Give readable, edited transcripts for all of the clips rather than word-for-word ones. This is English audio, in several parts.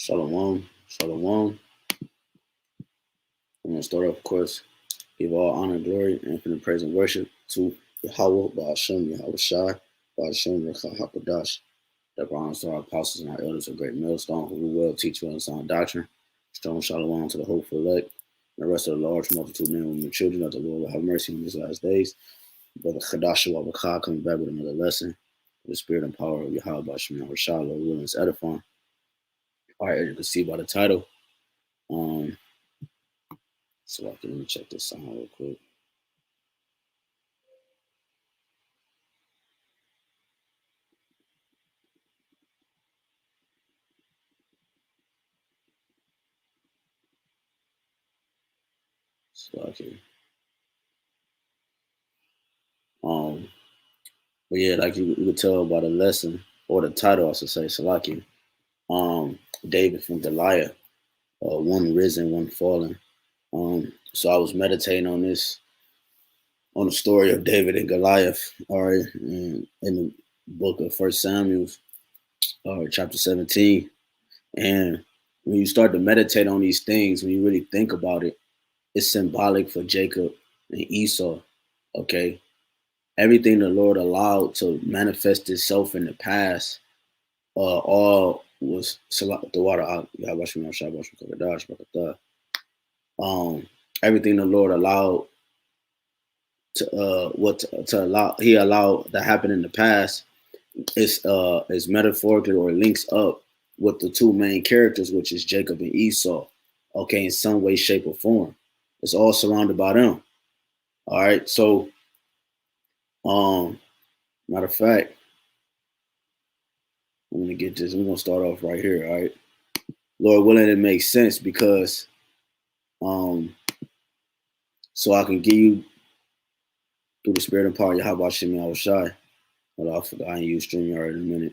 Shalom, shalom. I'm going to start off, of course, give all honor, glory, infinite praise and worship to YAHWAH, BAHASHAM, YAHWASHI, BAHASHAM, Rawchaa, HAQADASH. That honors to our apostles and our elders, a great millstone who will teach you in sound doctrine. Strong shalom to the hopeful elect and the rest of the large multitude, men, women, and children, that the Lord will have mercy in these last days. Brother HAQADASH Rawchaa coming back with another lesson. The spirit and power of Yahweh, BAHASHAM, YAHWASHI, Lord willing, is edifying. All right, as you can see by the title. So let me check this out real quick. So I can, but yeah, like you could tell by the lesson or the title, I should say, Salaki. David from Goliath, one risen, one fallen. So I was meditating on this, on the story of David and Goliath, all right, in the book of 1 Samuel, chapter 17. And when you start to meditate on these things, when you really think about it, it's symbolic for Jacob and Esau, okay? Everything the Lord allowed to manifest itself in the past, all was the water. Everything the Lord allowed to allow, He allowed to happen in the past is metaphorically or links up with the two main characters, which is Jacob and Esau. Okay, in some way, shape, or form, it's all surrounded by them. All right, so matter of fact, I'm gonna get this. We're gonna start off right here. All right, Lord willing, it makes sense because so I can give you through the spirit and power of YAHWASHI, YAHWASHI. Hold on, I forgot I ain't use StreamYard in a minute.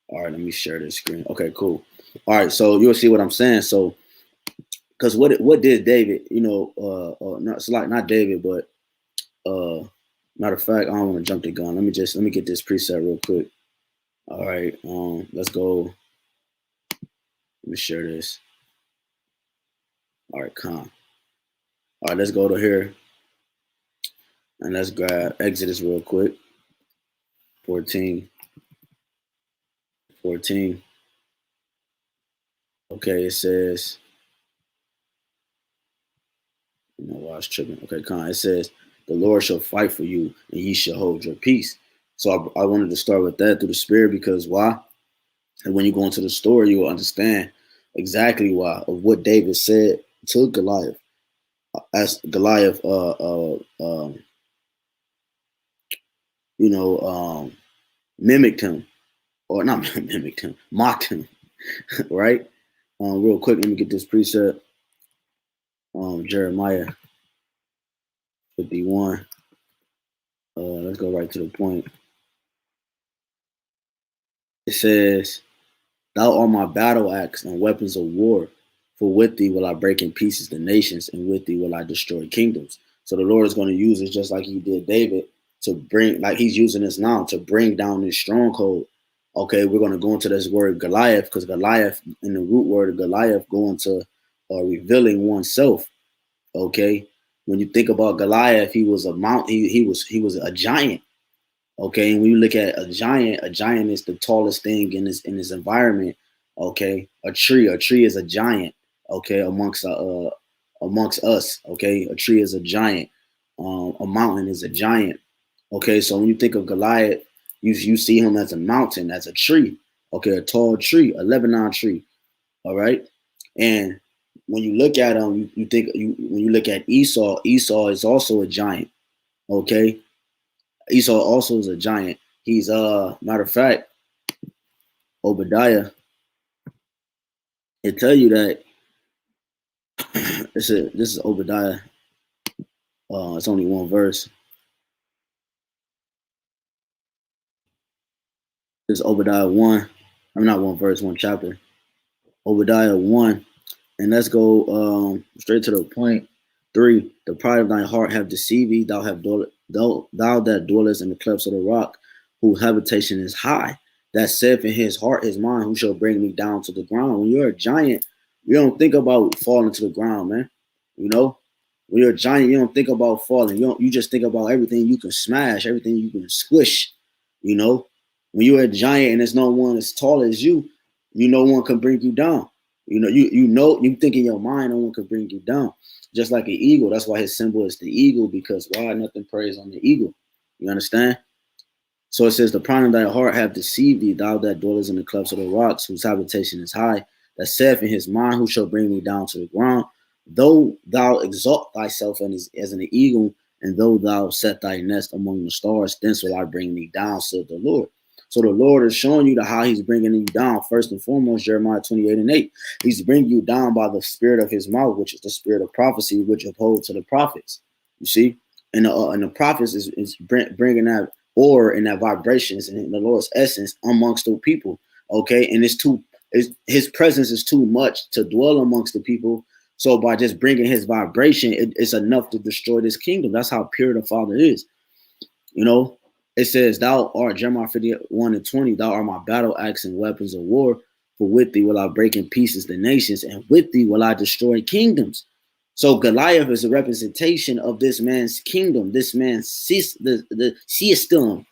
All right, let me share this screen. Okay, cool. All right, so you'll see what I'm saying. So, because what did David? Not David, but matter of fact, I don't want to jump the gun. Let me get this preset real quick. All right, let's go. Let me share this. All right, All right, let's go to here. And let's grab Exodus real quick. 14. Okay, it says, you know why I was tripping. Okay, it says, the Lord shall fight for you and ye shall hold your peace. So I wanted to start with that through the spirit because why? And when you go into the story, you will understand exactly why of what David said to Goliath. As Goliath, mimicked him, or not mimicked him, mocked him, right? Real quick, let me get this preset. Jeremiah 51. Let's go right to the point. It says, thou art my battle axe and weapons of war, for with thee will I break in pieces the nations, and with thee will I destroy kingdoms. So the Lord is going to use it just like he did David to bring, like he's using this now to bring down this stronghold. Okay, we're going to go into this word Goliath, because Goliath, in the root word of Goliath, going to revealing oneself. Okay, when you think about Goliath, he was he was a giant. Okay, and when you look at a giant is the tallest thing in his environment. Okay, a tree is a giant. Okay, amongst us. Okay, a tree is a giant. A mountain is a giant. Okay, so when you think of Goliath, you see him as a mountain, as a tree. Okay, a tall tree, a Lebanon tree. All right, and when you look at him, when you look at Esau is also a giant. Okay, Esau also is a giant. He's matter of fact, Obadiah. It tell you that this is Obadiah. It's only one verse. This is Obadiah 1. I'm not one verse, one chapter. Obadiah 1. And let's go straight to the point. 3. The pride of thine heart have deceived thee, thou that dwellest in the clefts of the rock, whose habitation is high. that saith in his heart, his mind, who shall bring me down to the ground. When you're a giant, you don't think about falling to the ground, man. You know, when you're a giant, you don't think about falling. You just think about everything you can smash, everything you can squish. You know, when you're a giant and there's no one as tall as you, no one can bring you down. You think in your mind no one can bring you down. Just like an eagle. That's why his symbol is the eagle, because why? Nothing preys on the eagle. You understand? So it says, the pride of thy heart have deceived thee, thou that dwellest in the clefts of the rocks, whose habitation is high, that saith in his mind, who shall bring me down to the ground? Though thou exalt thyself as an eagle, and though thou set thy nest among the stars, thence will I bring thee down, said the Lord. So the Lord is showing you how he's bringing you down. First and foremost, Jeremiah 28:8. He's bringing you down by the spirit of his mouth, which is the spirit of prophecy, which upholds to the prophets. You see? And the prophets is bringing that aura and that vibrations and the Lord's essence amongst the people. Okay? And his presence is too much to dwell amongst the people. So by just bringing his vibration, it's enough to destroy this kingdom. That's how pure the Father is. You know? It says, thou art, Jeremiah 51:20, thou art my battle axe and weapons of war, for with thee will I break in pieces the nations, and with thee will I destroy kingdoms. So Goliath is a representation of this man's kingdom, this man's the system,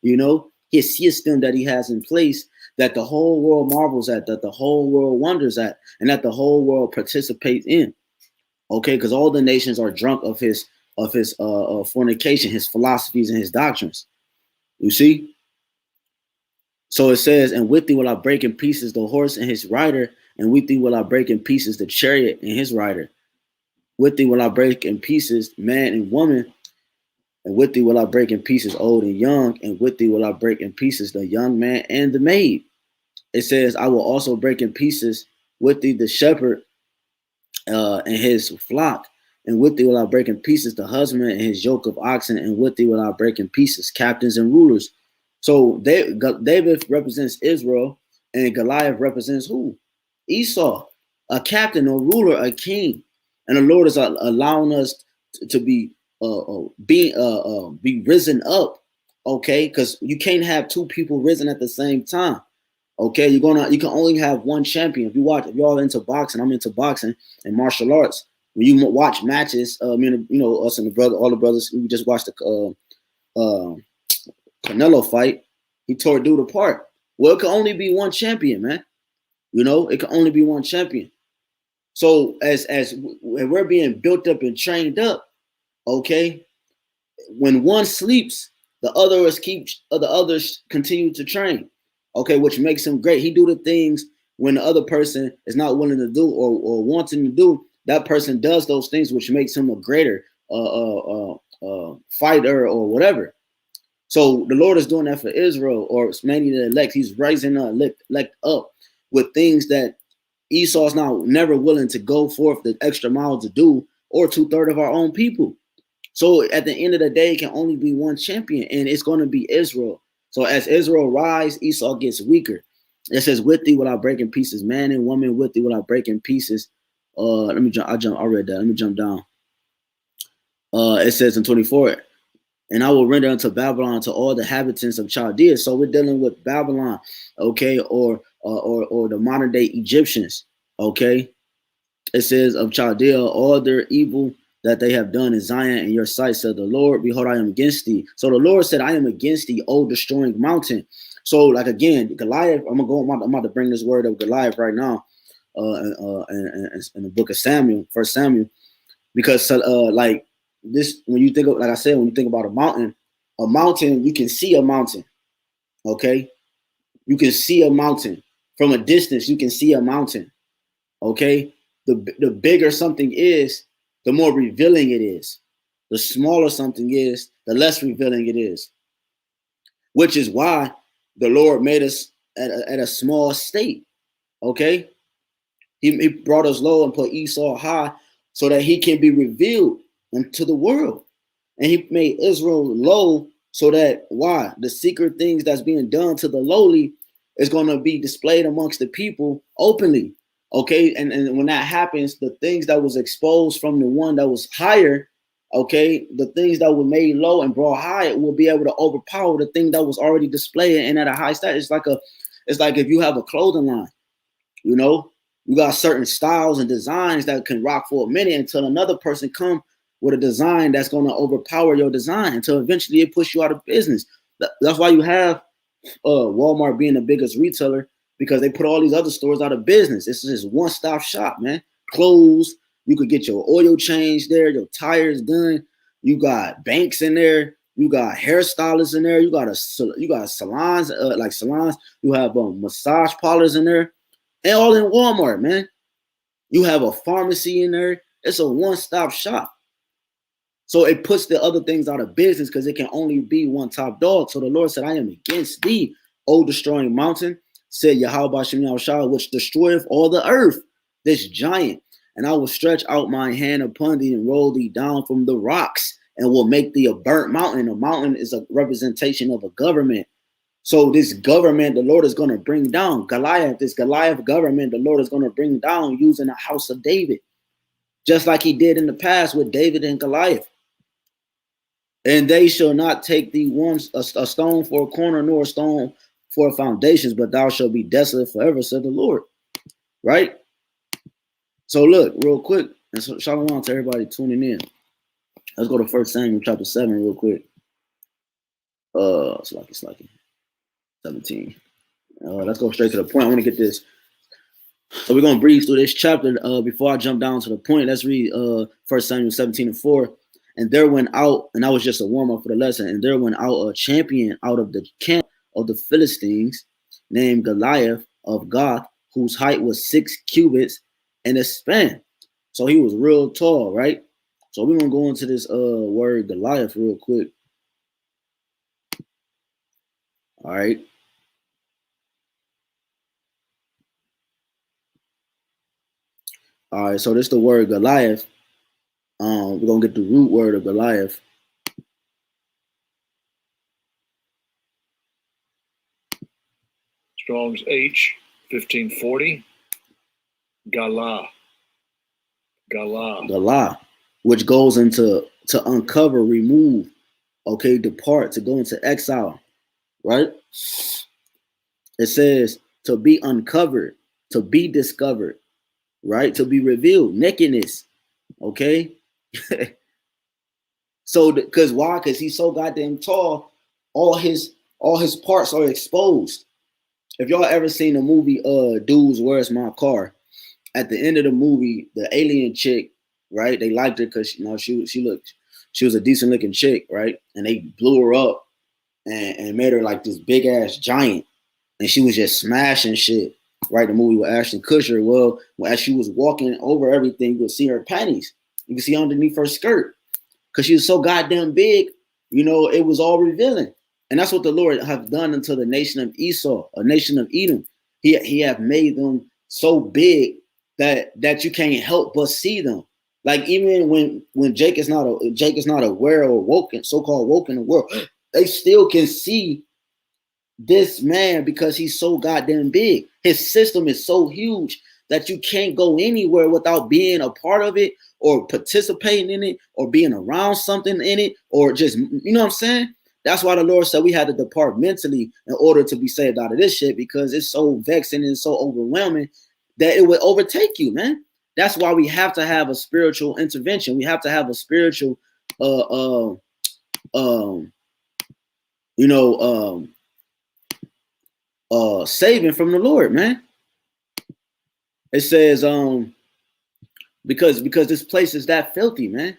his system that he has in place, that the whole world marvels at, that the whole world wonders at, and that the whole world participates in. Okay, because all the nations are drunk of his fornication, his philosophies, and his doctrines. You see? So it says, and with thee will I break in pieces the horse and his rider, and with thee will I break in pieces the chariot and his rider. With thee will I break in pieces man and woman, and with thee will I break in pieces old and young, and with thee will I break in pieces the young man and the maid. It says, I will also break in pieces with thee the shepherd and his flock, and with thee will I break in pieces the husband and his yoke of oxen, and with thee will I break in pieces captains and rulers. So David represents Israel, and Goliath represents who? Esau, a captain, a ruler, a king. And the Lord is allowing us to be risen up, okay? Because you can't have two people risen at the same time. Okay, you can only have one champion. If y'all into boxing, I'm into boxing and martial arts. When you watch matches, us and all the brothers, we just watched the Canelo fight. He tore dude apart. Well, it can only be one champion, man. It can only be one champion. So as we're being built up and trained up, okay, when one sleeps, the others continue to train. Okay, which makes him great. He do the things when the other person is not willing to do or wanting to do. That person does those things, which makes him a greater fighter or whatever. So the Lord is doing that for Israel, or many the elect. He's raising elect up with things that Esau's now never willing to go forth the extra mile to do, or 2/3 of our own people. So at the end of the day, it can only be one champion, and it's going to be Israel. So as Israel rise, Esau gets weaker. It says, with thee will I break in pieces, man and woman, with thee will I break in pieces. I read that. Let me jump down. It says in 24, and I will render unto Babylon to all the inhabitants of Chaldea. So we're dealing with Babylon, okay, or the modern day Egyptians, okay. It says of Chaldea, all their evil that they have done in Zion in your sight, said the Lord, behold, I am against thee. So the Lord said, I am against thee, O destroying mountain. So like again, Goliath, I'm about to bring this word of Goliath right now in the book of Samuel, 1 Samuel, because like this, when you think of, like I said, when you think about a mountain, you can see a mountain, okay? You can see a mountain. From a distance, you can see a mountain, okay? The bigger something is, the more revealing it is. The smaller something is, the less revealing it is. Which is why the Lord made us at a small state, okay? He brought us low and put Esau high so that he can be revealed into the world. And he made Israel low so that, why? The secret things that's being done to the lowly is going to be displayed amongst the people openly. Okay, and when that happens, the things that was exposed from the one that was higher, Okay, the things that were made low and brought high will be able to overpower the thing that was already displayed and at a high status. It's like if you have a clothing line, you know, you got certain styles and designs that can rock for a minute until another person come with a design that's going to overpower your design until eventually it puts you out of business. That's why you have Walmart being the biggest retailer, because they put all these other stores out of business. It's just one-stop shop, man. Clothes, you could get your oil changed there, your tires done. You got banks in there. You got hairstylists in there. You got salons, like salons. You have massage parlors in there, and all in Walmart, man. You have a pharmacy in there. It's a one-stop shop. So it puts the other things out of business because it can only be one top dog. So the Lord said, I am against thee, O destroying mountain, said YAHWAH, which destroyeth all the earth, this giant. And I will stretch out my hand upon thee and roll thee down from the rocks and will make thee a burnt mountain. A mountain is a representation of a government. So this government, the Lord is going to bring down Goliath, this Goliath government, the Lord is going to bring down using the house of David, just like he did in the past with David and Goliath. And they shall not take thee a stone for a corner, nor a stone for foundations, but thou shalt be desolate forever, said the Lord. Right? So look, real quick, and so shalom to everybody tuning in. Let's go to 1 Samuel chapter 7 real quick. It's like 17. Let's go straight to the point. I want to get this. So we're going to breeze through this chapter before I jump down to the point. Let's read 1 Samuel 17:4. And there went out, and that was just a warm-up for the lesson, and there went out a champion out of the camp of the Philistines named Goliath of Gath, whose height was 6 cubits and a span. So he was real tall, right? So we're going to go into this word Goliath real quick. All right. All right, so this is the word Goliath. We're going to get the root word of Goliath. Strong's H, 1540. Galah. Galah, which goes into to uncover, remove, okay, depart, to go into exile, right? It says to be uncovered, to be discovered, right? To be revealed, nakedness, okay? So, because why? Because he's so goddamn tall, all his parts are exposed. If y'all ever seen the movie Dudes, Where's My Car? At the end of the movie, the alien chick, right? They liked her because, you know, she was a decent looking chick, right? And they blew her up and made her like this big ass giant, and she was just smashing shit. Right, the movie with Ashton Kutcher. Well, as she was walking over everything, you could see her panties. You can see underneath her skirt. Because she was so goddamn big, you know, it was all revealing. And that's what the Lord have done unto the nation of Esau, a nation of Edom. He have made them so big that you can't help but see them. Like even when Jake is not aware or woken, so-called woke in the world, they still can see this man because he's so goddamn big. His system is so huge that you can't go anywhere without being a part of it or participating in it or being around something in it or just, you know what I'm saying? That's why the Lord said we had to depart mentally in order to be saved out of this shit, because it's so vexing and so overwhelming that it would overtake you, man. That's why we have to have a spiritual intervention. We have to have a spiritual, saving from the Lord, man. It says, because this place is that filthy, man.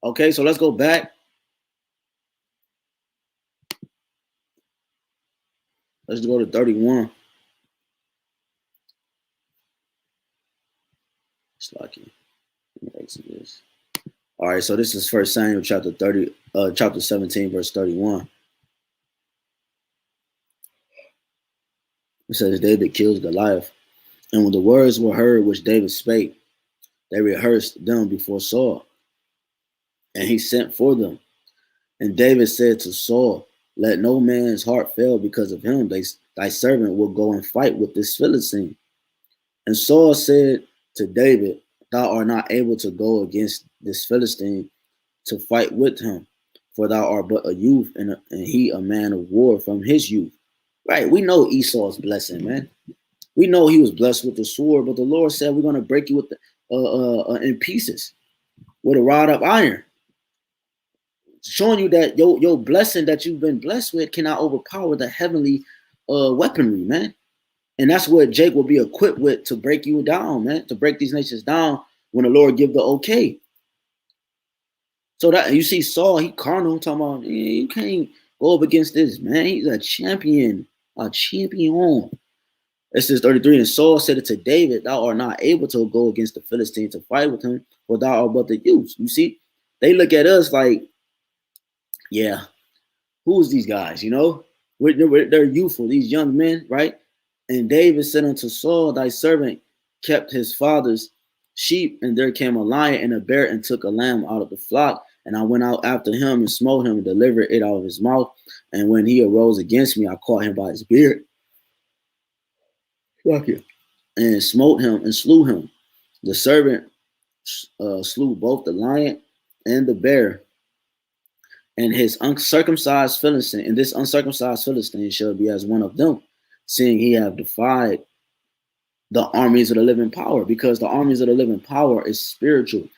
Okay, so let's go back. Let's go to 31. It's lucky. Exodus. All right, so this is 1 Samuel chapter 17, verse 31. It says David kills Goliath. And when the words were heard which David spake, they rehearsed them before Saul. And he sent for them. And David said to Saul, let no man's heart fail because of him. Thy servant will go and fight with this Philistine. And Saul said to David, thou art not able to go against this Philistine to fight with him. For thou art but a youth, and he a man of war from his youth. Right? We know Esau's blessing, man. We know he was blessed with the sword, but the Lord said we're going to break you with the, in pieces with a rod of iron, showing you that your blessing that you've been blessed with cannot overpower the heavenly weaponry, man. And that's what Jake will be equipped with to break you down, man, to break these nations down when the Lord give the okay. So that you see Saul, he carnal, talking about, you can't go up against this, man. He's a champion, a champion. It says 33, and Saul said it to David, thou art not able to go against the Philistine to fight with him, for thou art but the youth. You see, they look at us like, yeah, who's these guys, you know? They're youthful, these young men, right? And David said unto Saul, thy servant kept his father's sheep, and there came a lion and a bear and took a lamb out of the flock. And I went out after him and smote him and delivered it out of his mouth. And when he arose against me, I caught him by his beard. Fuck it. And smote him and slew him. The servant slew both the lion and the bear. And his uncircumcised Philistine, and this uncircumcised Philistine shall be as one of them, seeing he have defied the armies of the living power, because the armies of the living power is spiritual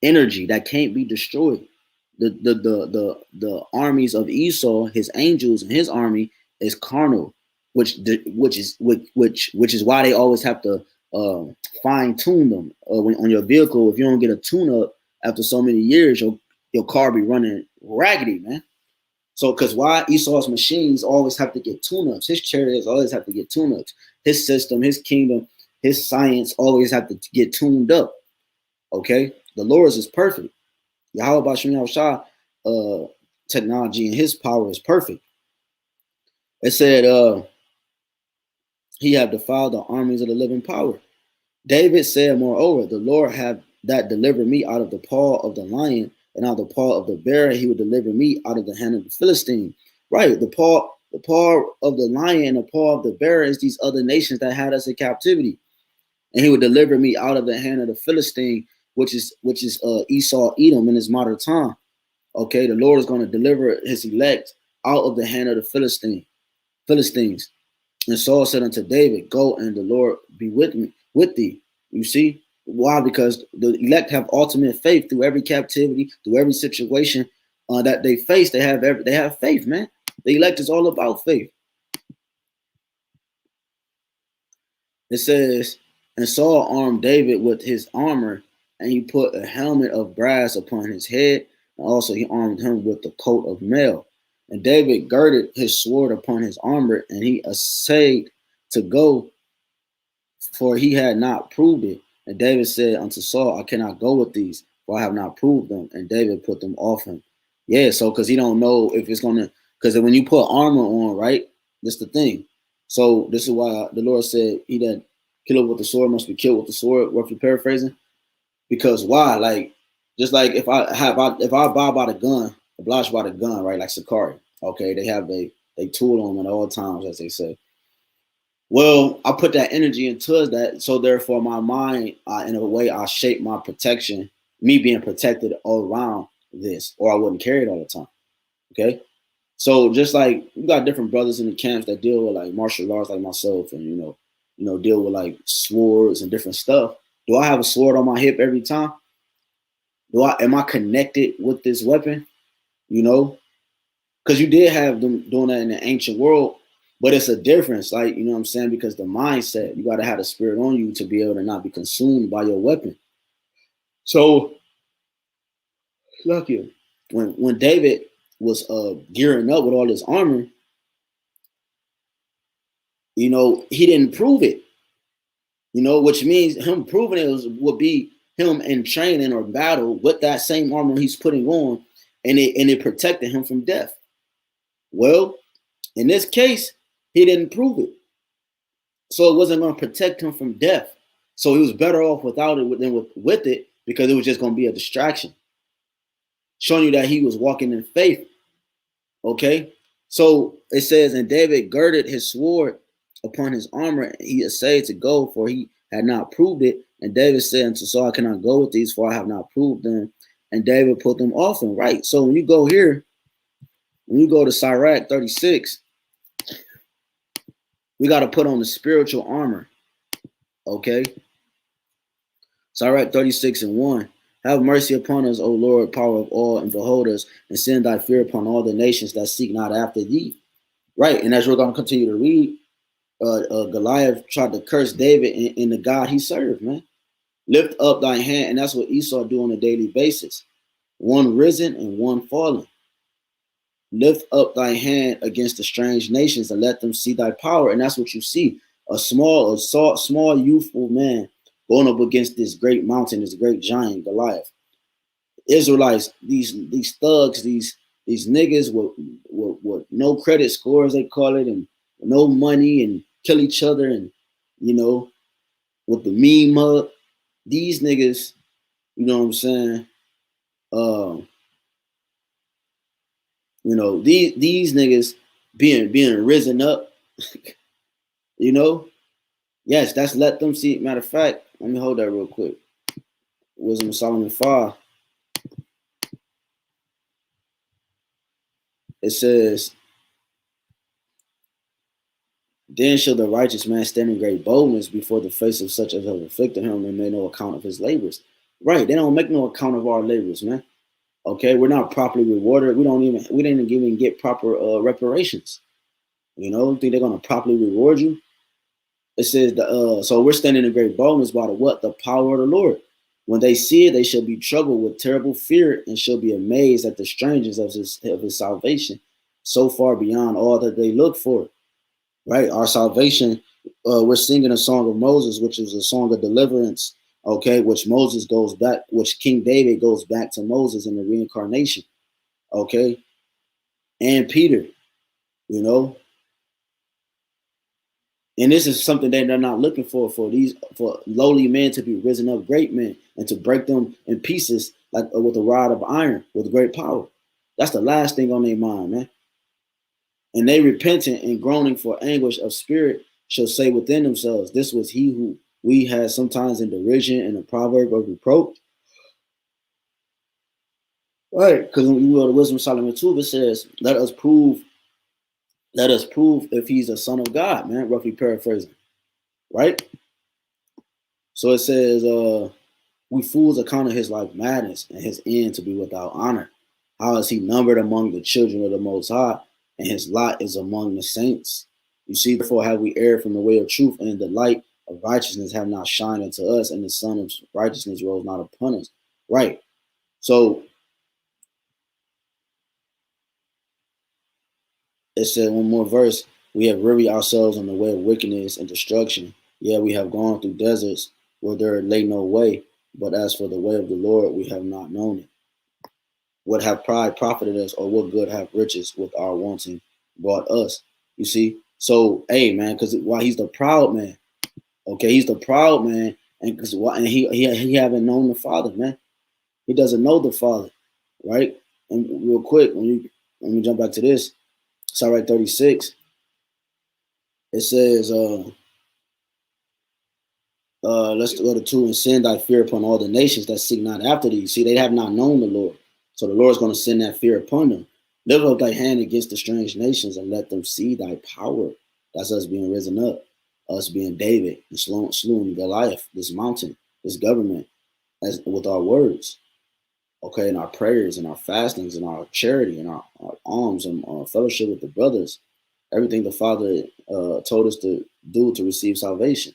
energy that can't be destroyed. The armies of Esau, his angels and his army, is carnal, which is why they always have to fine tune them when on your vehicle. If you don't get a tune up after so many years, your car be running raggedy, man. So, because why? Esau's machines always have to get tune-ups. His chariots always have to get tune-ups. His system, his kingdom, his science always have to get tuned up. Okay? The Lord's is perfect. Rawchaa technology and his power is perfect. It said, he have defiled the armies of the living power. David said, moreover, the Lord have that delivered me out of the paw of the lion, and out of the paw of the bear, he would deliver me out of the hand of the Philistine. Right, the paw of the lion and the paw of the bear is these other nations that had us in captivity, and he would deliver me out of the hand of the Philistine, which is Esau, Edom in his modern time. Okay, the Lord is going to deliver his elect out of the hand of the Philistines. And Saul said unto David, go, and the Lord be with thee. You see. Why? Because the elect have ultimate faith through every captivity, through every situation that they face. They have faith, man. The elect is all about faith. It says, and Saul armed David with his armor, and he put a helmet of brass upon his head, and also he armed him with the coat of mail. And David girded his sword upon his armor, and he essayed to go, for he had not proved it. And David said unto Saul, I cannot go with these, for I have not proved them. And David put them off him. Yeah, so because he don't know if it's going to, because when you put armor on, right, that's the thing. So this is why the Lord said, he that killeth with the sword must be killed with the sword, roughly paraphrasing. Because why? Like, just like if I buy by the gun, obliged by the gun, right, like Sakari, okay, they have they tool on them at all times, as they say. Well, I put that energy into that, so therefore my mind, in a way, I shape my protection, me being protected all around this, or I wouldn't carry it all the time. Okay, so just like you got different brothers in the camps that deal with like martial arts, like myself, and you know, deal with like swords and different stuff. Do I have a sword on my hip every time? Am I connected with this weapon? You know, because you did have them doing that in the ancient world. But it's a difference, like, you know what I'm saying? Because the mindset, you got to have the spirit on you to be able to not be consumed by your weapon. So, look here. When David was gearing up with all his armor, you know, he didn't prove it. You know, which means him proving it would be him in training or battle with that same armor he's putting on, and it protected him from death. Well, in this case, he didn't prove it. So it wasn't going to protect him from death. So he was better off without it than with it, because it was just going to be a distraction, showing you that he was walking in faith. Okay. So it says, and David girded his sword upon his armor, and he essayed to go, for he had not proved it. And David said unto Saul, I cannot go with these, for I have not proved them. and David put them off him. Right. So when you go here, when you go to Sirach 36, we got to put on the spiritual armor. Okay. Sirach 36 and 1. Have mercy upon us, O Lord, power of all, and behold us, and send thy fear upon all the nations that seek not after thee. Right. And as we're going to continue to read, Goliath tried to curse David in the God he served, man. Lift up thy hand, and that's what Esau do on a daily basis. One risen and one fallen. Lift up thy hand against the strange nations and let them see thy power. And that's what you see. A small, youthful man going up against this great mountain, this great giant, Goliath. Israelites, these thugs, these niggas with no credit scores, they call it, and no money, and kill each other, and with the meme mug. These niggas, you know what I'm saying? These niggas being risen up, Yes, that's let them see. Matter of fact, let me hold that real quick. Wisdom of Solomon 5. It says, then shall the righteous man stand in great boldness before the face of such as have afflicted him and made no account of his labors. Right. They don't make no account of our labors, man. Okay. We're not properly rewarded. We didn't even get proper reparations. Think they're going to properly reward you? It says, so we're standing in great boldness by the power of the Lord. When they see it, they shall be troubled with terrible fear and shall be amazed at the strangeness of his salvation, so far beyond all that they look for. Right? Our salvation, we're singing a song of Moses, which is a song of deliverance, okay, which King David goes back to Moses in the reincarnation, okay, and Peter, and this is something that they're not looking for lowly men to be risen up great men and to break them in pieces like with a rod of iron with great power. That's the last thing on their mind, man. And they repentant and groaning for anguish of spirit shall say within themselves, this was he who we had sometimes in derision and a proverb of reproach. Right, because when you go to Wisdom of Solomon 2, it says, let us prove if he's a son of God, man, roughly paraphrasing. Right? So it says, we fools account of his life madness and his end to be without honor. How is he numbered among the children of the Most High, and his lot is among the saints? You see, therefore have we erred from the way of truth, and the light of righteousness have not shined unto us, and the sun of righteousness rose not upon us. Right. So it said one more verse, we have wearied ourselves on the way of wickedness and destruction. Yeah, we have gone through deserts where there lay no way, but as for the way of the Lord, we have not known it. What have pride profited us, or what good have riches with our wanting brought us? You see? So, hey, man, because why he's the proud man. Okay, he's the proud man, and he haven't known the Father, man. He doesn't know the Father, right? And real quick, let me jump back to this. Sirach 36. It says, let's go to 2, and send thy fear upon all the nations that seek not after thee. See, they have not known the Lord. So the Lord's going to send that fear upon them. Lift up thy hand against the strange nations and let them see thy power. That's us being risen up, us being David and slew Goliath, this mountain, this government, as with our words, okay, and our prayers and our fastings and our charity and our alms and our fellowship with the brothers, everything the Father told us to do to receive salvation.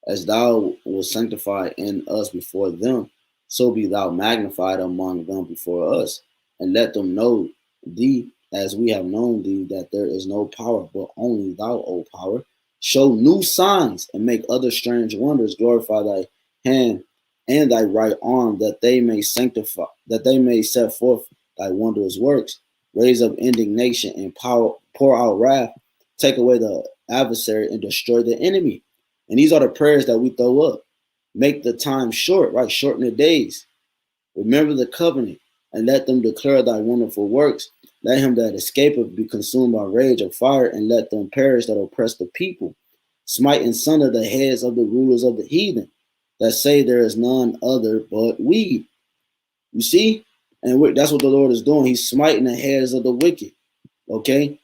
As thou wilt sanctify in us before them, so be thou magnified among them before us, and let them know thee as we have known thee, that there is no power but only thou, O power. Show new signs and make other strange wonders. Glorify thy hand and thy right arm, that they may sanctify, that they may set forth thy wondrous works. Raise up indignation and pour out wrath. Take away the adversary and destroy the enemy. And these are the prayers that we throw up. Make the time short, right? Shorten the days. Remember the covenant and let them declare thy wonderful works. Let him that escapeth be consumed by rage of fire, and let them perish that oppress the people. Smite and sunder the heads of the rulers of the heathen, that say there is none other but we. You see? And that's what the Lord is doing. He's smiting the heads of the wicked. Okay?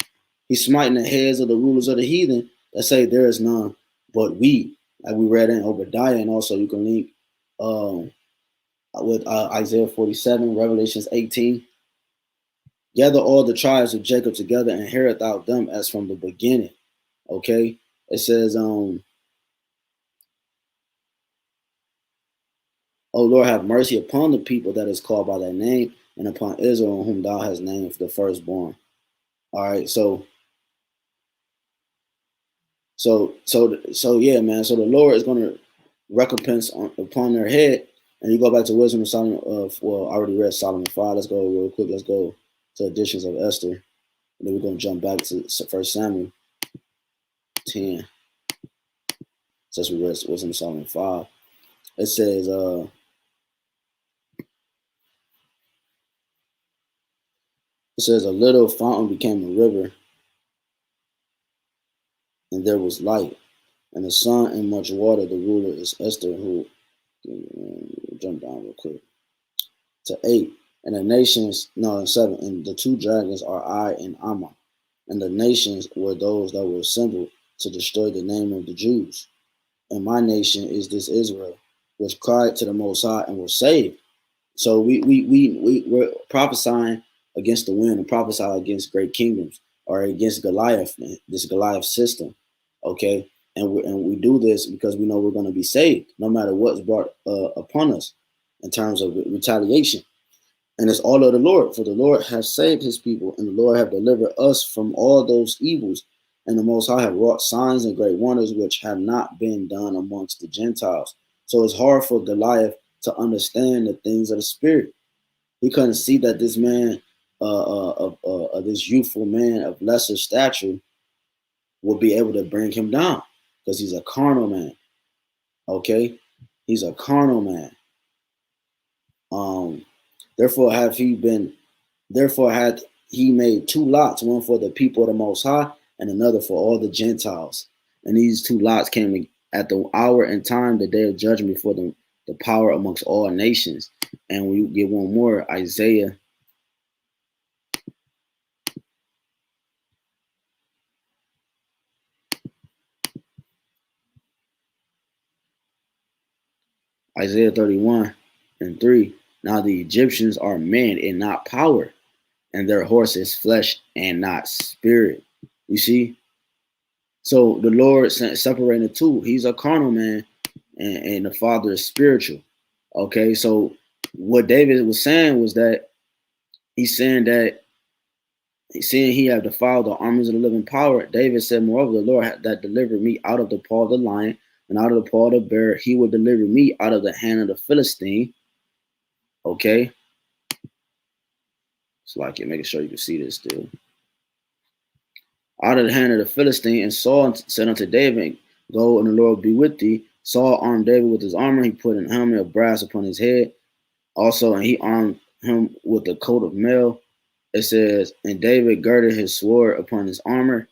He's smiting the heads of the rulers of the heathen that say there is none but we. Like we read in Obadiah, and also you can link with Isaiah 47, Revelations 18. Gather all the tribes of Jacob together and inherit thou them as from the beginning. Okay? It says, O Lord, have mercy upon the people that is called by thy name, and upon Israel, whom thou hast named for the firstborn. All right, so yeah, man. So the Lord is going to recompense upon their head. And you go back to Wisdom of Solomon. Well, I already read Solomon 5. Let's go real quick. Let's go to Editions of Esther, and then we're going to jump back to 1 Samuel 10. Since we read Wisdom of Solomon 5, it says, a little fountain became a river, and there was light, and the sun and much water. The ruler is Esther, who jump down real quick to 8. And the nations, no, 7. And the two dragons are I and Amma, and the nations were those that were assembled to destroy the name of the Jews. And my nation is this Israel, which cried to the Most High and was saved. So we're prophesying against the wind and prophesying against great kingdoms, or against Goliath, this Goliath system. Okay, and we do this because we know we're going to be saved, no matter what's brought upon us in terms of retaliation. And it's all of the Lord, for the Lord has saved his people, and the Lord have delivered us from all those evils. And the Most High have wrought signs and great wonders which have not been done amongst the Gentiles. So it's hard for Goliath to understand the things of the Spirit. He couldn't see that this man, this youthful man of lesser stature, would be able to bring him down, because he's a carnal man. Okay, he's a carnal man. Therefore had he made two lots, one for the people of the Most High and another for all the Gentiles. And these two lots came at the hour and time, the day of judgment, before the power amongst all nations. And we get one more, Isaiah 31:3. Now the Egyptians are men and not power, and their horse is flesh and not spirit. You see? So the Lord separating the two. He's a carnal man, and the Father is spiritual. Okay, so what David was saying was that he's saying that seeing he had defiled the armies of the living power, David said, moreover, the Lord that delivered me out of the paw of the lion and out of the paw of the bear, he would deliver me out of the hand of the Philistine. Okay. It's like you're making sure you can see this still. Out of the hand of the Philistine, and Saul said unto David, go, and the Lord be with thee. Saul armed David with his armor. He put an helmet of brass upon his head. Also, and he armed him with a coat of mail. It says, and David girded his sword upon his armor,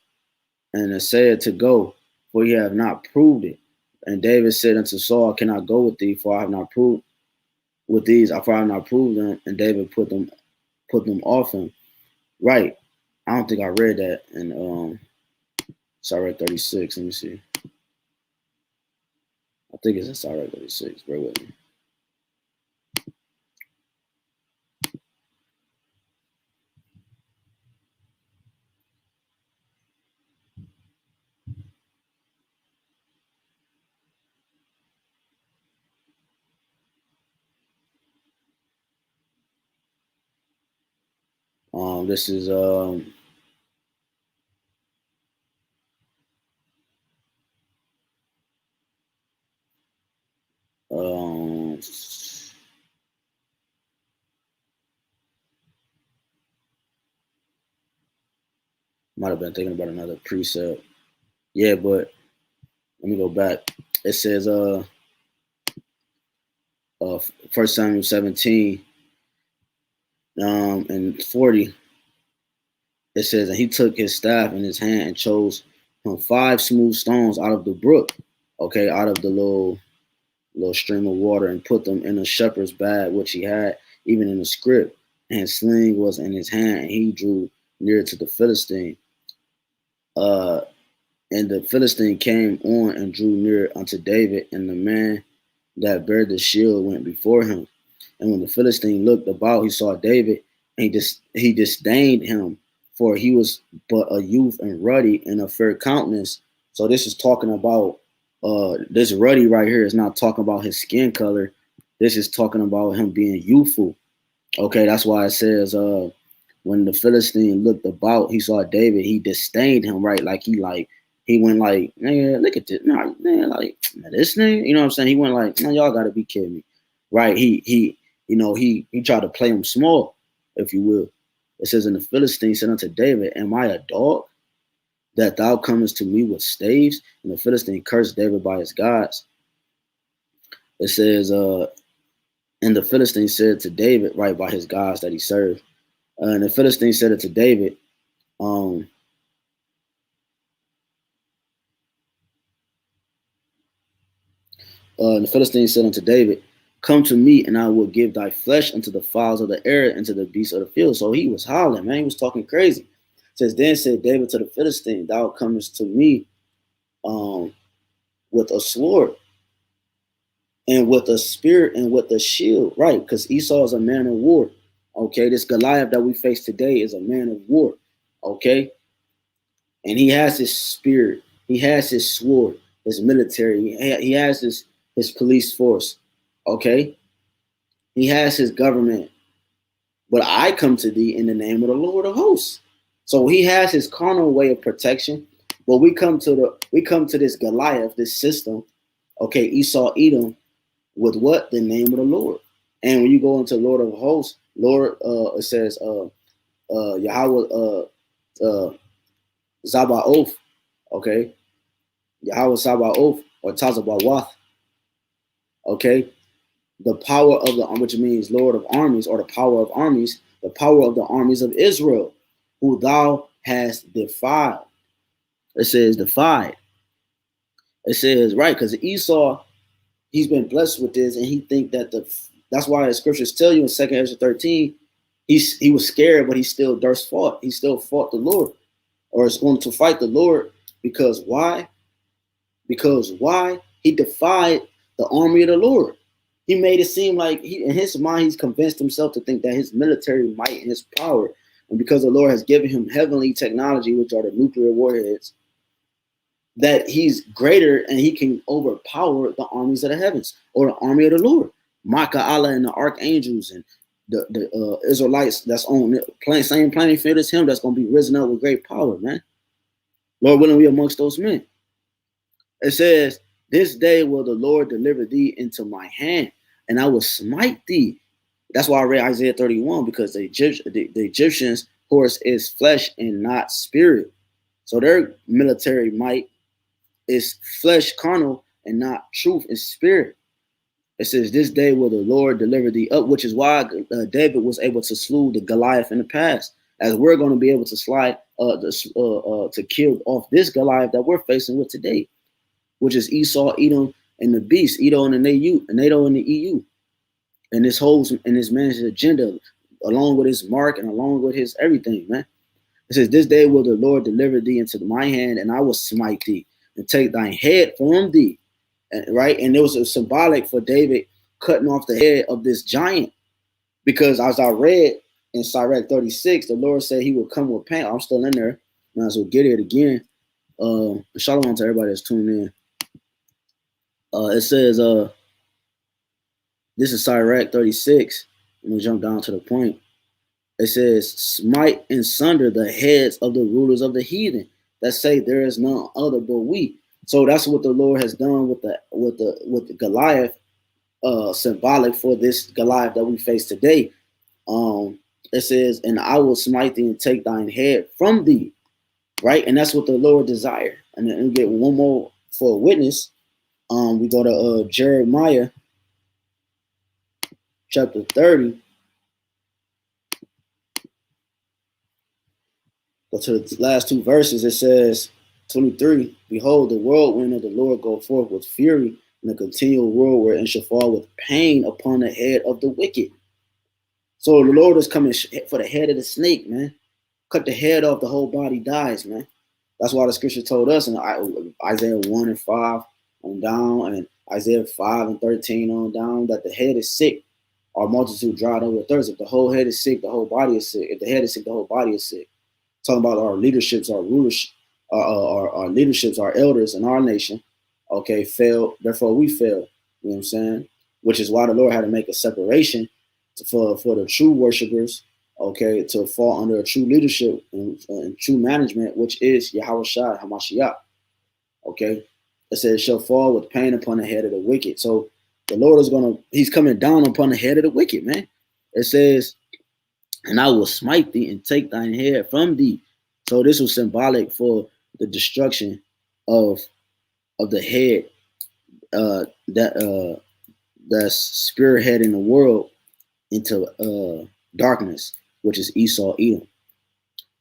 and it said to go, for ye have not proved it. And David said unto Saul, can I go with thee, for I have not proved with these, for I have not proved them. And David put them off him. Right. I don't think I read that in Sorry 36. Let me see. I think it's in Sorry 36. Bear with me. This is might have been thinking about another precept. Yeah, but let me go back. It says 1 Samuel 17 and 40. It says, and he took his staff in his hand and chose him 5 smooth stones out of the brook, okay, out of the little stream of water, and put them in a shepherd's bag which he had. even in the script. And his sling was in his hand, and he drew near to the Philistine. And the Philistine came on and drew near unto David, and the man that bare the shield went before him. And when the Philistine looked about, he saw David, and he disdained him, for he was but a youth and ruddy and of fair countenance. So this is talking about this ruddy right here is not talking about his skin color. This is talking about him being youthful. Okay, that's why it says when the Philistine looked about, he saw David, he disdained him, right? He went like, man, look at this, nah, man, like this thing, you know what I'm saying? He went like, man, y'all gotta be kidding me, right? He tried to play him small, if you will. It says, and the Philistine said unto David, am I a dog that thou comest to me with staves? And the Philistine cursed David by his gods. It says, and the Philistine said to David, right, by his gods that he served. And the Philistine said it to David, and the Philistine said unto David, come to me, and I will give thy flesh unto the fowls of the air and to the beasts of the field. So he was hollering, man. He was talking crazy. It says, then said David to the Philistine, thou comest to me with a sword and with a spear and with a shield, right? Because Esau is a man of war. Okay, this Goliath that we face today is a man of war. Okay, and he has his spear, he has his sword, his military, he has his police force. Okay, he has his government. But I come to thee in the name of the Lord of hosts. So he has his carnal way of protection. But we come to this Goliath, this system. Okay, Esau, Edom, with what? The name of the Lord. And when you go into Lord of hosts, Lord, it says Yahweh Zabaoth, okay? Yahweh Sabaoth or Tazabawath, okay? The power of the, which means Lord of armies, or the power of armies, the power of the armies of Israel, who thou hast defied. It says defied. It says, right, because Esau, he's been blessed with this, and he think that that's why the scriptures tell you in 2 Ezra 13, he was scared, but he still durst fought. He still fought the Lord, or is going to fight the Lord. Because why? Because why? He defied the army of the Lord. He made it seem like in his mind, he's convinced himself to think that his military might and his power, and because the Lord has given him heavenly technology, which are the nuclear warheads, that he's greater and he can overpower the armies of the heavens, or the army of the Lord. Micah, Allah, and the archangels, and the Israelites that's on the same playing field as him, that's going to be risen up with great power, man. Lord willing, we amongst those men. It says, this day will the Lord deliver thee into my hand, and I will smite thee. That's why I read Isaiah 31, because the Egyptians' horse is flesh and not spirit. So their military might is flesh, carnal, and not truth and spirit. It says, this day will the Lord deliver thee up, which is why David was able to slew the Goliath in the past, as we're going to be able to slide to kill off this Goliath that we're facing with today, which is Esau, Edom, and the beast, Edom and NATO and the EU, and this holds in this man's agenda, along with his mark and along with his everything, man. It says, this day will the Lord deliver thee into my hand, and I will smite thee and take thine head from thee. And, right? And it was a symbolic for David cutting off the head of this giant, because as I read in Sirach 36, the Lord said he would come with pain. I'm still in there. Might as well get it again. Shalom to everybody that's tuned in. It says, this is Sirach 36. Let me jump down to the point. It says, smite and sunder the heads of the rulers of the heathen that say there is none other but we. So that's what the Lord has done with the Goliath, symbolic for this Goliath that we face today. It says, and I will smite thee and take thine head from thee. Right? And that's what the Lord desire. And then we get one more for a witness. We go to Jeremiah chapter 30. Go to the last two verses. It says, 23, behold, the whirlwind of the Lord go forth with fury, and a continual whirlwind, and shall fall with pain upon the head of the wicked. So the Lord is coming for the head of the snake, man. Cut the head off, the whole body dies, man. That's why the scripture told us in Isaiah 1 and 5 on down, and Isaiah 5 and 13 on down, that the head is sick, our multitude dried over thirst. If the whole head is sick, the whole body is sick. If the head is sick, the whole body is sick. Talking about our leaderships, our rulers, our leaderships, our elders in our nation, okay, failed. Therefore, we fail. You know what I'm saying? Which is why the Lord had to make a separation for the true worshipers, okay, to fall under a true leadership and true management, which is Yahawashi, Hamashiach. Okay, it says shall fall with pain upon the head of the wicked. So the Lord is he's coming down upon the head of the wicked, man. It says, and I will smite thee and take thine head from thee. So this was symbolic for the destruction of the head that's spearheading the world into darkness, which is Esau, Edom.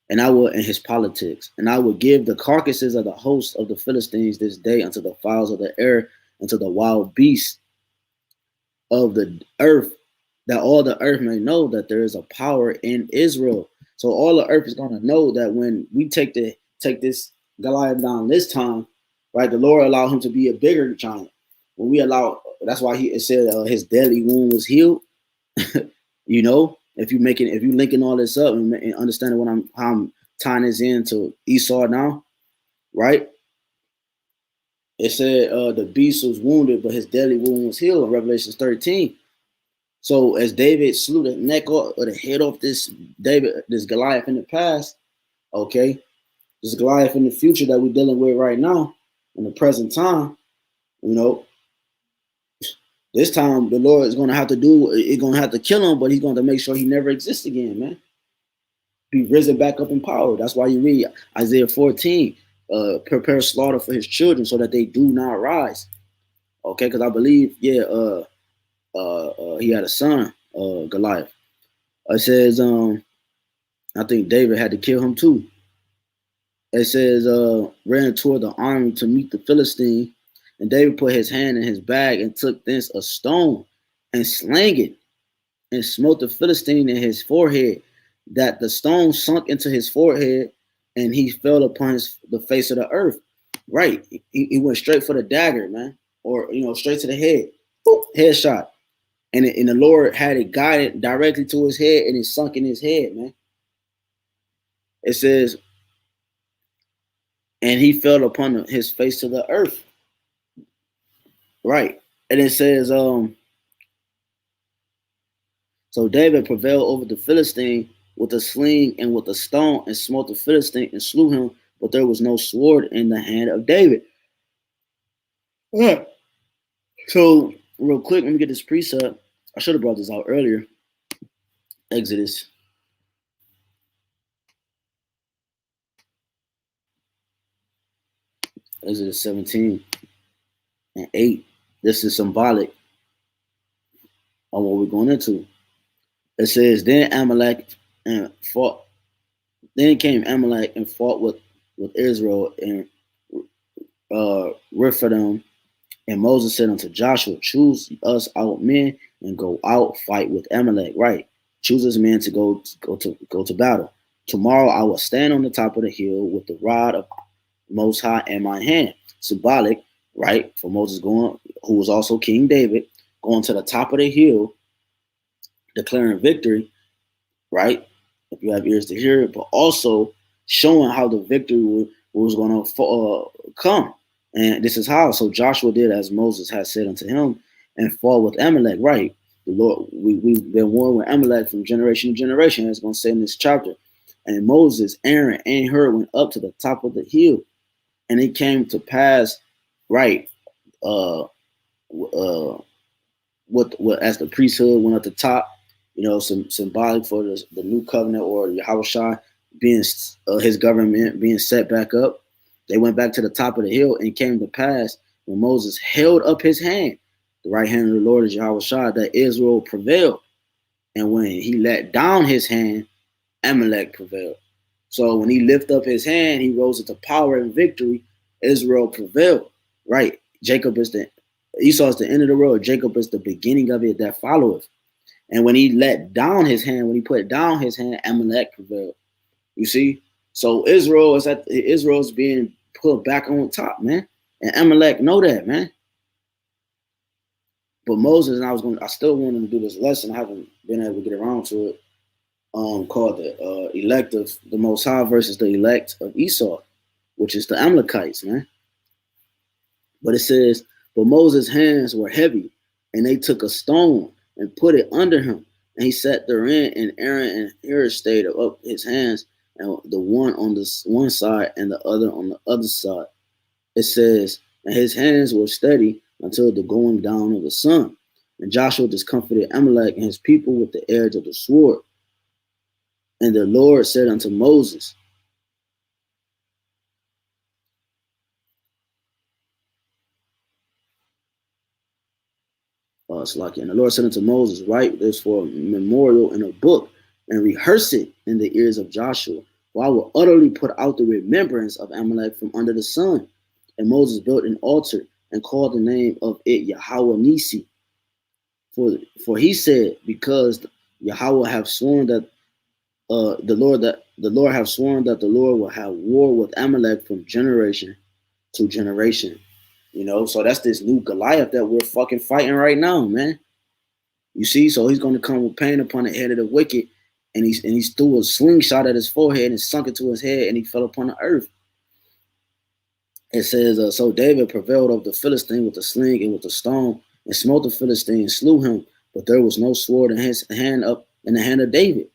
And I will, in his politics, and I will give the carcasses of the host of the Philistines this day unto the fowls of the air, unto the wild beasts of the earth, that all the earth may know that there is a power in Israel. So all the earth is going to know that when we take this Goliath down this time, right, the Lord allowed him to be a bigger giant. When we allow, that's why it said his deadly wound was healed. You know, if you linking all this up and understanding how I'm tying this into Esau now, right? It said the beast was wounded, but his deadly wound was healed in Revelation 13. So as David slew the neck or the head off this Goliath in the past, okay, this Goliath in the future that we're dealing with right now, in the present time, you know, this time the Lord is going to have to kill him, but he's going to make sure he never exists again, man. Be risen back up in power. That's why you read Isaiah 14, prepare slaughter for his children so that they do not rise. Okay, because I believe, he had a son, Goliath. It says, I think David had to kill him too. It says, ran toward the army to meet the Philistine, and David put his hand in his bag and took thence a stone and slang it and smote the Philistine in his forehead, that the stone sunk into his forehead and he fell upon the face of the earth. Right. He went straight for the dagger, man, or, straight to the head. Boop, headshot. And the Lord had it guided directly to his head, and it sunk in his head, man. It says, and he fell upon his face to the earth. Right. And it says, so David prevailed over the Philistine with a sling and with a stone, and smote the Philistine and slew him, but there was no sword in the hand of David. Yeah. So real quick, let me get this precept. I should have brought this out earlier. Exodus 17 and 8. This is symbolic of what we're going into. It says, then came Amalek and fought with Israel and Rephidim. And Moses said unto Joshua, choose us out men and go out fight with Amalek. Right. Choose us men to go to battle. Tomorrow I will stand on the top of the hill with the rod of Most High in my hand. Symbolic, right? For Moses who was also King David, going to the top of the hill, declaring victory, right? If you have ears to hear it, but also showing how the victory was going to come. And this is how. So Joshua did as Moses had said unto him, and fought with Amalek. Right. The Lord, we've been warring with Amalek from generation to generation, as it's going to say in this chapter. And Moses, Aaron, and Hur went up to the top of the hill. And it came to pass, right, as the priesthood went up the top, some symbolic for the new covenant, or Yahawashi being his government being set back up. They went back to the top of the hill, and came to pass when Moses held up his hand, the right hand of the Lord is Yahawashi, that Israel prevailed. And when he let down his hand, Amalek prevailed. So when he lifted up his hand, he rose into power and victory. Israel prevailed. Right. Esau is the end of the road. Jacob is the beginning of it that followeth. And when he let down his hand, when he put down his hand, Amalek prevailed. You see? So Israel's being put back on top, man. And Amalek know that, man. But Moses, and I still wanted to do this lesson. I haven't been able to get around to it. Called the elect of the Most High versus the elect of Esau, which is the Amalekites, man. But it says, but Moses' hands were heavy, and they took a stone and put it under him, and he sat therein, and Aaron and Hur stayed up his hands, and the one on the one side and the other on the other side. It says, and his hands were steady until the going down of the sun. And Joshua discomfited Amalek and his people with the edge of the sword. And the Lord said unto Moses, and the Lord said unto Moses, write this for a memorial in a book and rehearse it in the ears of Joshua. For I will utterly put out the remembrance of Amalek from under the sun. And Moses built an altar and called the name of it YAHWAH Nisi. For he said, because Yahweh have sworn that the Lord have sworn that the Lord will have war with Amalek from generation to generation. You know, so that's this new Goliath that we're fucking fighting right now, man. You see, so he's going to come with pain upon the head of the wicked, and he threw a slingshot at his forehead and sunk into his head, and he fell upon the earth. It says, so David prevailed over the Philistine with a sling and with a stone, and smote the Philistine and slew him, but there was no sword in his hand up in the hand of David.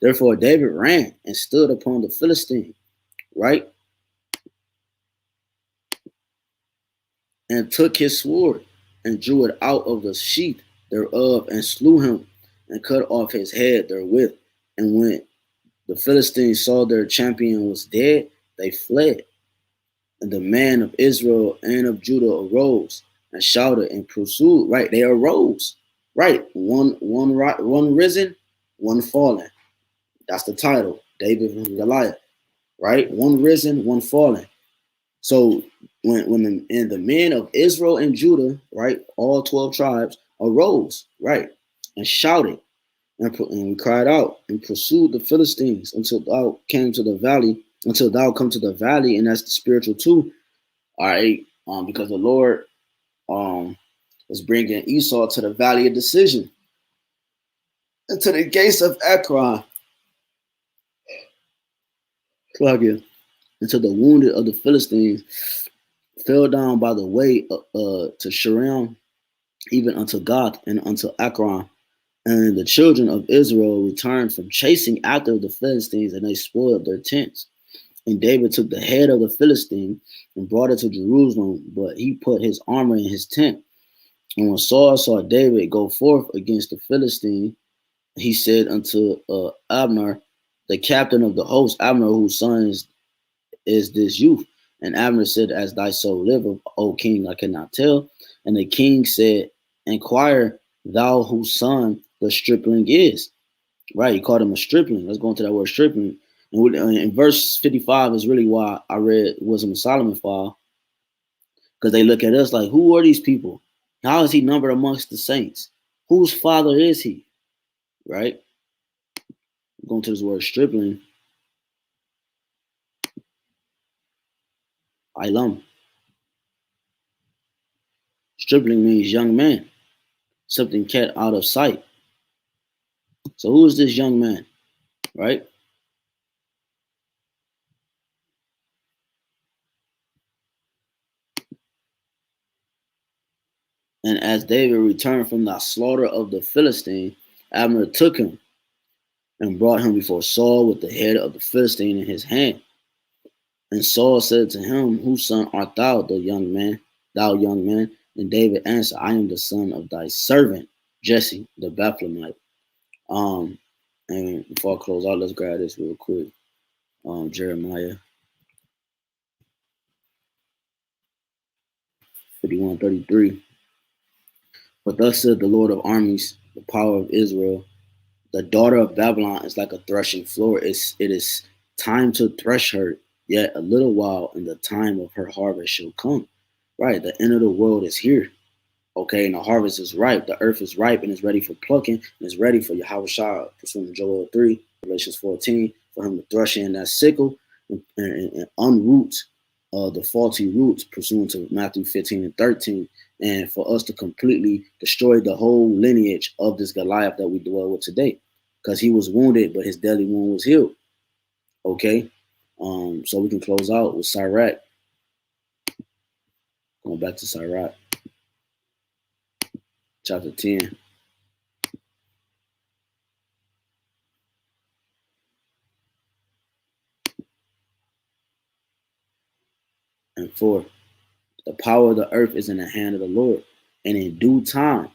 Therefore David ran and stood upon the Philistine, right? And took his sword and drew it out of the sheath thereof and slew him and cut off his head therewith. And when the Philistines saw their champion was dead, they fled. And the man of Israel and of Judah arose and shouted and pursued. Right, they arose. Right, one risen, one fallen. That's the title, David and Goliath. Right, one risen, one fallen. So when the men of Israel and Judah, right, all 12 tribes arose, right, and shouted and cried out and pursued the Philistines until thou came to the valley, until thou come to the valley, and that's the spiritual too. All right, because the Lord is bringing Esau to the valley of decision, and to the gates of Ekron, until the wounded of the Philistines fell down by the way to Sharam, even unto Gath and unto Ekron. And the children of Israel returned from chasing after the Philistines, and they spoiled their tents. And David took the head of the Philistine and brought it to Jerusalem, but he put his armor in his tent. And when Saul saw David go forth against the Philistine, he said unto Abner, the captain of the host, Abner, whose son is this youth? And Abner said, as thy soul liveth, O king, I cannot tell. And the king said, inquire thou whose son the stripling is. Right, he called him a stripling. Let's go into that word stripling. And in verse 55 is really why I read Wisdom of Solomon file. Because they look at us like, who are these people? How is he numbered amongst the saints? Whose father is he? Right? Going to this word stripling. IWALAM. Stripling means young man, something kept out of sight. So who is this young man, right? And as David returned from the slaughter of the Philistine, Abner took him and brought him before Saul with the head of the Philistine in his hand. And Saul said to him, whose son art thou, thou young man? And David answered, I am the son of thy servant, Jesse, the Bethlehemite. And before I close out, let's grab this real quick. Jeremiah 51:33. But thus said the Lord of armies, the power of Israel, the daughter of Babylon is like a threshing floor. It is time to thresh her, yet a little while, and the time of her harvest shall come. Right, the end of the world is here. Okay, and the harvest is ripe. The earth is ripe and is ready for plucking, and is ready for Yahawashi, pursuing Joel 3, Galatians 14, for him to thresh in that sickle and unroot the faulty roots, pursuant to Matthew 15 and 13, and for us to completely destroy the whole lineage of this Goliath that we dwell with today. Because he was wounded, but his deadly wound was healed. Okay? So we can close out with Sirach. Going back to Sirach, chapter 10. And 4. The power of the earth is in the hand of the Lord, and in due time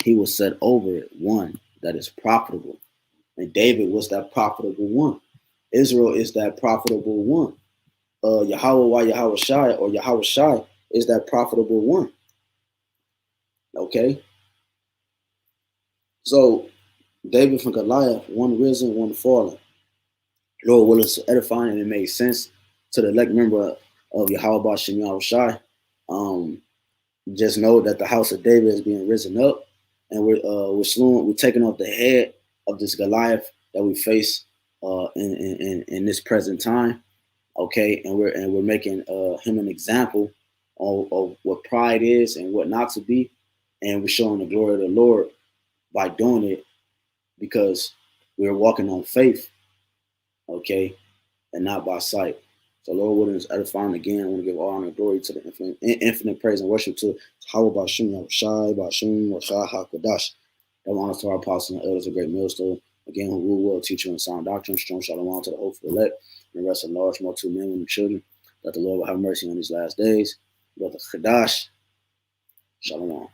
he will set over it one that is profitable. And David was that profitable one. Israel is that profitable one. Yahawah, Yahawashi, or Yahawashi is that profitable one. Okay? So, David from Goliath, one risen, one fallen. Lord willing to edifying, and it made sense to the elect member of Yahweh Shem Yahawashi. Just know that the house of David is being risen up, and we're taking off the head of this Goliath that we face in this present time. Okay, and we're making him an example of what pride is and what not to be, and we're showing the glory of the Lord by doing it because we're walking on faith, okay, and not by sight. So Lord willing is edifying again. I want to give all honor and glory to the infinite praise and worship to HAQADASH, BAHASHAM, HAQADASH. That honor to our apostles and elders, a great millstone. Again, who rule well, teacher and sound doctrine, strong shalom to the hopeful elect, and the rest of large multitude men and children. That the Lord will have mercy on these last days. Brother Kadash, shalom.